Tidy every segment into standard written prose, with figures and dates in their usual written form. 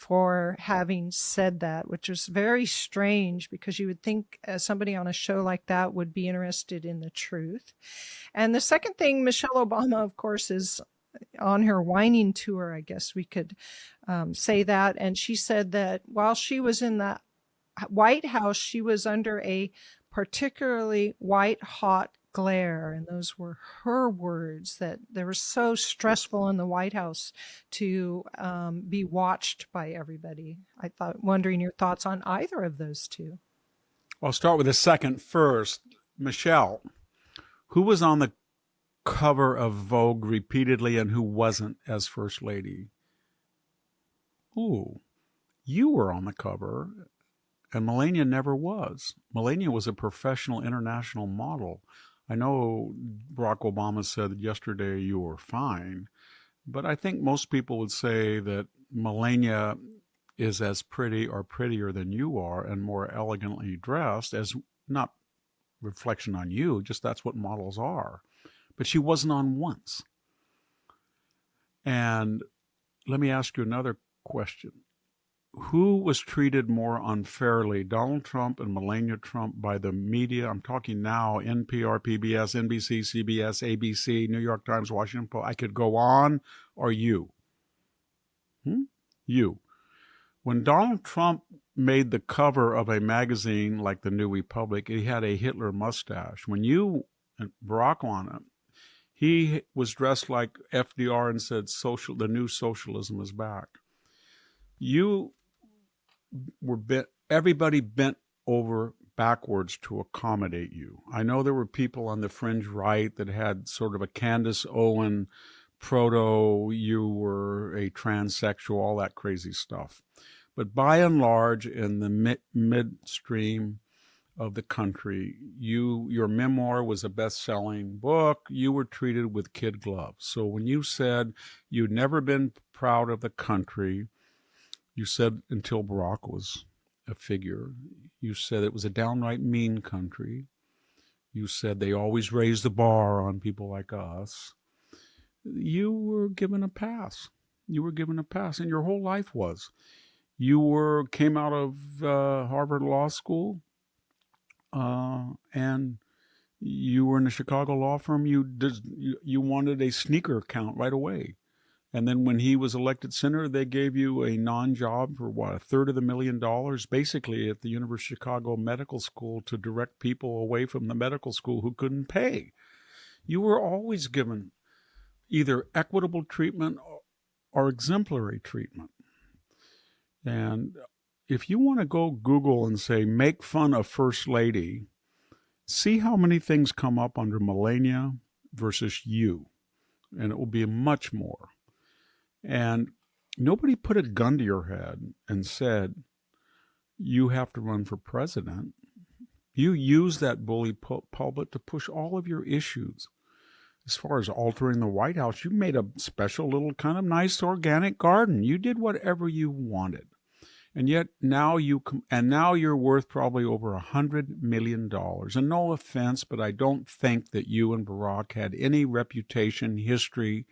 for having said that, which was very strange because you would think somebody on a show like that would be interested in the truth. And the second thing, Michelle Obama, of course, is on her whining tour, I guess we could say that. And she said that while she was in the White House, she was under a particularly white hot glare. And those were her words, that they were so stressful in the White House to be watched by everybody. Wondering your thoughts on either of those two. I'll start with the second first. Michelle, who was on the cover of Vogue repeatedly and who wasn't as First Lady? Ooh, you were on the cover, and Melania never was. Melania was a professional international model. I know Barack Obama said yesterday you were fine, but I think most people would say that Melania is as pretty or prettier than you are and more elegantly dressed, as not reflection on you, just that's what models are. But she wasn't on once. And let me ask you another question. Who was treated more unfairly, Donald Trump and Melania Trump, by the media? I'm talking now, NPR, PBS, NBC, CBS, ABC, New York Times, Washington Post. I could go on, or you? You. When Donald Trump made the cover of a magazine like the New Republic, he had a Hitler mustache. When you and Barack Obama, he was dressed like FDR and said, the new socialism is back. You were everybody bent over backwards to accommodate you. I know there were people on the fringe right that had sort of a Candace Owen you were a transsexual, all that crazy stuff. But by and large, in the midstream of the country, your memoir was a best-selling book. You were treated with kid gloves. So when you said you'd never been proud of the country, you said until Barack was a figure, you said it was a downright mean country. You said they always raise the bar on people like us. You were given a pass. You were given a pass, and your whole life was. You came out of Harvard Law School, and you were in a Chicago law firm. You wanted a sneaker count right away. And then when he was elected senator, they gave you a non-job for $1/3 basically at the University of Chicago Medical School to direct people away from the medical school who couldn't pay. You were always given either equitable treatment or exemplary treatment. And if you want to go Google and say, make fun of First Lady, see how many things come up under Melania versus you. And it will be much more. And nobody put a gun to your head and said, you have to run for president. You use that bully pulpit to push all of your issues. As far as altering the White House, you made a special little kind of nice organic garden. You did whatever you wanted. And yet now you're worth probably over $100 million. And no offense, but I don't think that you and Barack had any reputation, history,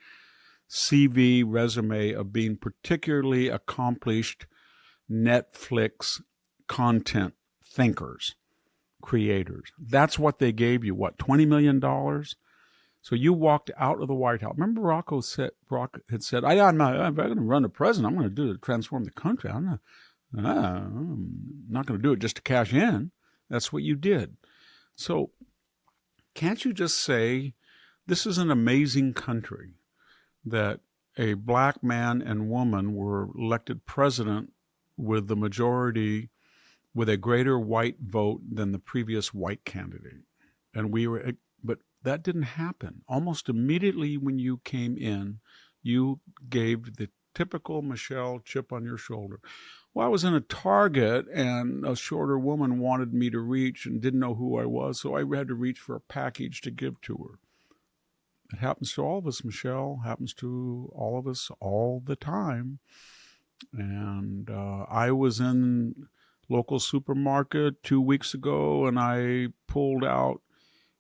CV, resume of being particularly accomplished Netflix content thinkers, creators. That's what they gave you, $20 million? So you walked out of the White House. Remember Barack had said, I'm not going to run the president. I'm going to do it to transform the country. I'm not going to do it just to cash in. That's what you did. So can't you just say, this is an amazing country that a black man and woman were elected president with the majority, with a greater white vote than the previous white candidate. But that didn't happen. Almost immediately when you came in, you gave the typical Michelle chip on your shoulder. Well, I was in a Target and a shorter woman wanted me to reach and didn't know who I was, so I had to reach for a package to give to her. It happens to all of us, Michelle. Happens to all of us all the time. And I was in local supermarket 2 weeks ago, and I pulled out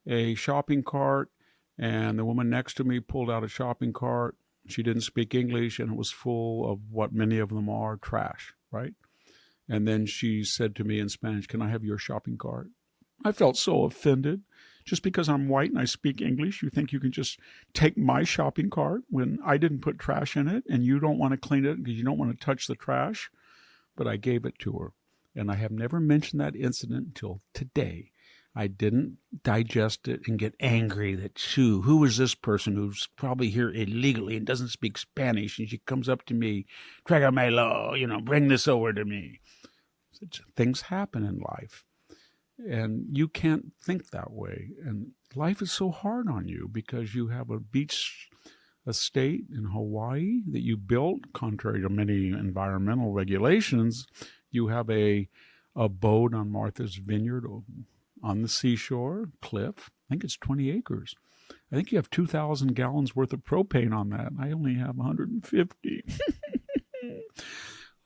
a shopping cart, and the woman next to me pulled out a shopping cart. She didn't speak English, and it was full of what many of them are, trash, right? And then she said to me in Spanish, "Can I have your shopping cart?" I felt so offended. Just because I'm white and I speak English, you think you can just take my shopping cart when I didn't put trash in it, and you don't want to clean it because you don't want to touch the trash? But I gave it to her. And I have never mentioned that incident until today. I didn't digest it and get angry that, shoo, who is this person who's probably here illegally and doesn't speak Spanish? And she comes up to me, trágamelo, bring this over to me. Things happen in life. And you can't think that way. And life is so hard on you because you have a beach estate in Hawaii that you built, contrary to many environmental regulations. You have a abode on Martha's Vineyard on the seashore cliff. I think it's 20 acres. I think you have 2,000 gallons worth of propane on that. I only have 150.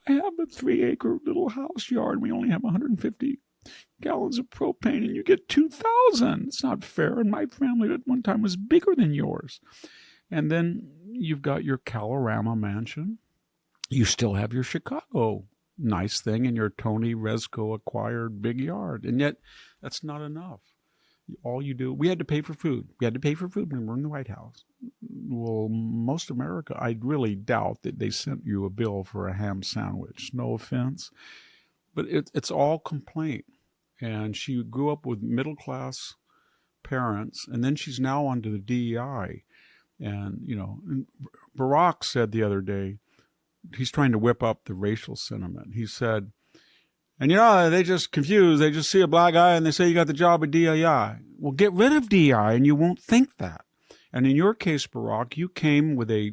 I have a 3-acre little house yard. We only have 150 gallons of propane, and you get 2,000. It's not fair. And my family at one time was bigger than yours. And then you've got your Calorama mansion. You still have your Chicago nice thing and your Tony Rezko acquired big yard. And yet that's not enough. All you do, we had to pay for food. We had to pay for food when we were in the White House. Well, most America, I really doubt that they sent you a bill for a ham sandwich. No offense. But it's all complaint. And she grew up with middle-class parents, and then she's now onto the DEI. And, Barack said the other day, he's trying to whip up the racial sentiment. He said, and they just confused. They just see a black guy and they say you got the job at DEI. Well, get rid of DEI and you won't think that. And in your case, Barack, you came with a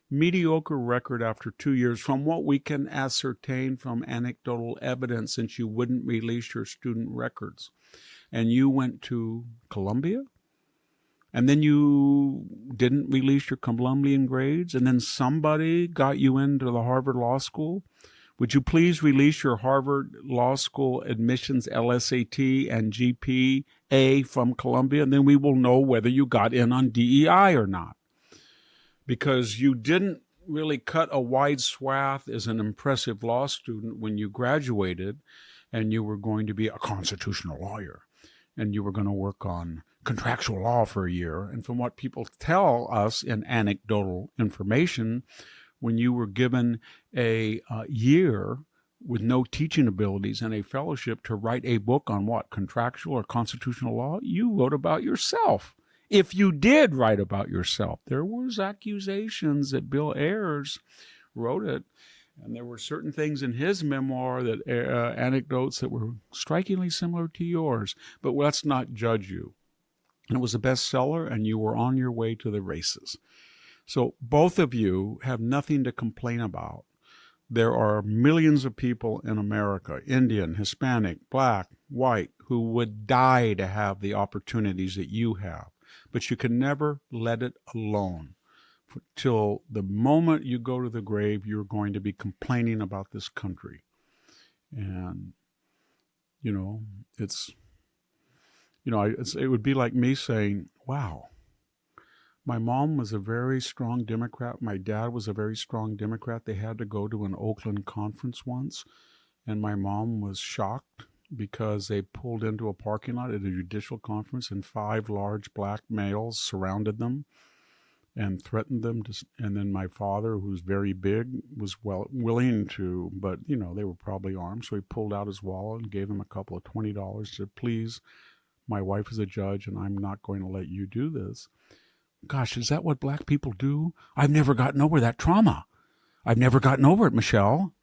mediocre record after 2 years from what we can ascertain from anecdotal evidence, since you wouldn't release your student records. And you went to Columbia, and then you didn't release your Columbian grades, and then somebody got you into the Harvard Law School. Would you please release your Harvard Law School admissions LSAT and GPA from Columbia, and then we will know whether you got in on DEI or not. Because you didn't really cut a wide swath as an impressive law student when you graduated, and you were going to be a constitutional lawyer, and you were going to work on contractual law for a year. And from what people tell us in anecdotal information, when you were given a year with no teaching abilities and a fellowship to write a book on what, contractual or constitutional law, you wrote about yourself. If you did write about yourself, there was accusations that Bill Ayers wrote it, and there were certain things in his memoir that anecdotes that were strikingly similar to yours. But let's not judge you. And it was a bestseller, and you were on your way to the races. So both of you have nothing to complain about. There are millions of people in America, Indian, Hispanic, black, white, who would die to have the opportunities that you have. But you can never let it alone. Till the moment you go to the grave, you're going to be complaining about this country. And, it would be like me saying, wow, my mom was a very strong Democrat. My dad was a very strong Democrat. They had to go to an Oakland conference once, and my mom was shocked because they pulled into a parking lot at a judicial conference, and 5 large black males surrounded them and threatened them. And then my father, who's very big, was willing to, but, they were probably armed. So he pulled out his wallet and gave them a couple of $20, said, please, my wife is a judge, and I'm not going to let you do this. Gosh, is that what black people do? I've never gotten over that trauma. I've never gotten over it, Michelle.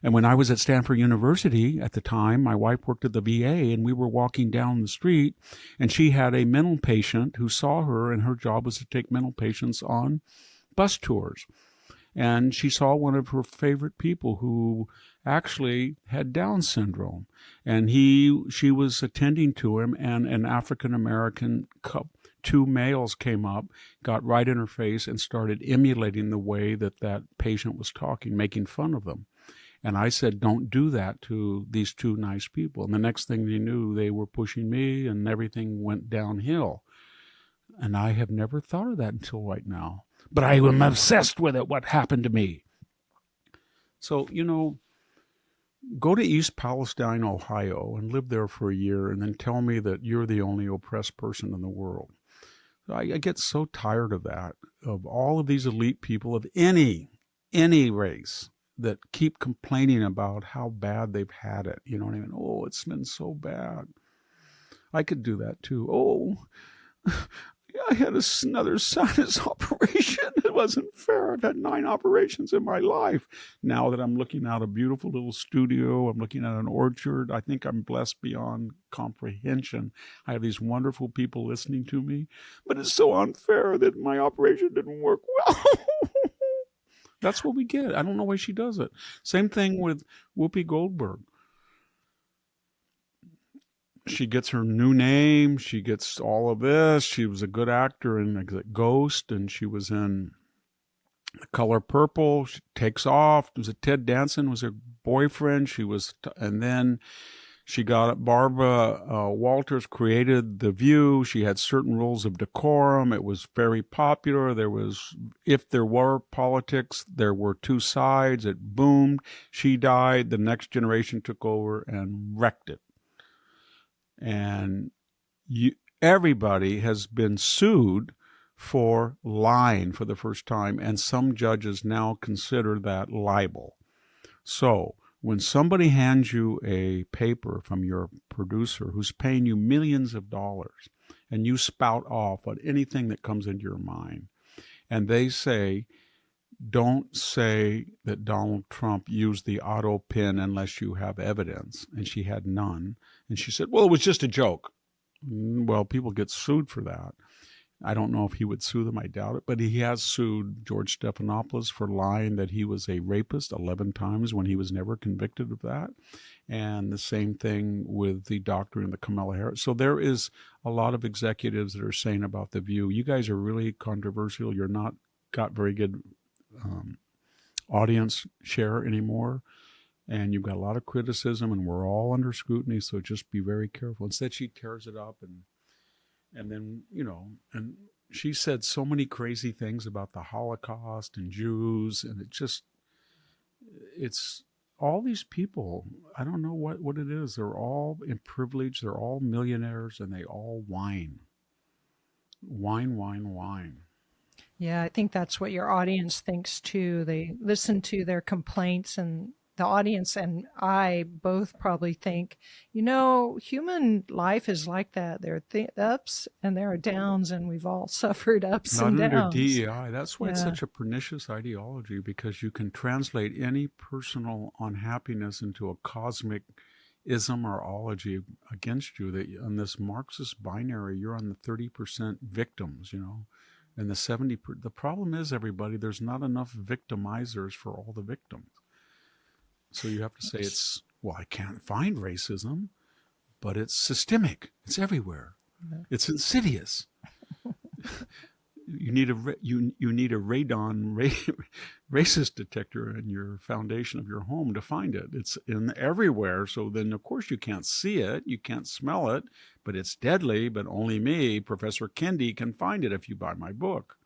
And when I was at Stanford University at the time, my wife worked at the VA, and we were walking down the street, and she had a mental patient who saw her, and her job was to take mental patients on bus tours. And she saw one of her favorite people who actually had Down syndrome. And she was attending to him, and an African-American couple, 2 males came up, got right in her face, and started emulating the way that patient was talking, making fun of them. And I said, don't do that to these 2 nice people. And the next thing they knew, they were pushing me, and everything went downhill. And I have never thought of that until right now. but I am obsessed with it. What happened to me? So, go to East Palestine, Ohio, and live there for a year, and then tell me that you're the only oppressed person in the world. I get so tired of that, of all of these elite people of any race that keep complaining about how bad they've had it. You know what I mean? Oh, it's been so bad. I could do that too. Oh, I had another sinus operation. It wasn't fair. I've had 9 operations in my life. Now that I'm looking out a beautiful little studio, I'm looking at an orchard. I think I'm blessed beyond comprehension. I have these wonderful people listening to me, but it's so unfair that my operation didn't work well. That's what we get. I don't know why she does it. Same thing with Whoopi Goldberg. She gets her new name. She gets all of this. She was a good actor in Ghost, and she was in The Color Purple. She takes off. Was it Ted Danson was her boyfriend? And then she got Barbara Walters created The View. She had certain rules of decorum. It was very popular. If there were politics, there were 2 sides. It boomed. She died. The next generation took over and wrecked it. And everybody has been sued for lying for the first time, and some judges now consider that libel. So when somebody hands you a paper from your producer who's paying you millions of dollars, and you spout off on anything that comes into your mind, and they say, don't say that Donald Trump used the auto pen unless you have evidence. And she had none. And she said, well, it was just a joke. Well, people get sued for that. I don't know if he would sue them. I doubt it. But he has sued George Stephanopoulos for lying that he was a rapist 11 times when he was never convicted of that. And the same thing with the doctor and the Kamala Harris. So there is a lot of executives that are saying about The View, you guys are really controversial. You're not got very good audience share anymore, and you've got a lot of criticism, and we're all under scrutiny, so just be very careful. Instead, she tears it up, and then, and she said so many crazy things about the Holocaust and Jews, and it's all these people, I don't know what it is. They're all in privilege, they're all millionaires, and they all whine. Whine. Yeah, I think that's what your audience thinks too. They listen to their complaints, and the audience and I both probably think, human life is like that. There are ups and there are downs, and we've all suffered ups Not and under downs. DEI. That's why it's Yeah. such a pernicious ideology, because you can translate any personal unhappiness into a cosmic ism or ology against you. That on this Marxist binary, you're on the 30% victims, and the 70%. The problem is, everybody, there's not enough victimizers for all the victims. So you have to say I can't find racism, but it's systemic. It's everywhere. It's insidious. You need a radon racist detector in your foundation of your home to find it. It's in everywhere. So then, of course, you can't see it, you can't smell it, but it's deadly. But only me, Professor Kendi, can find it if you buy my book.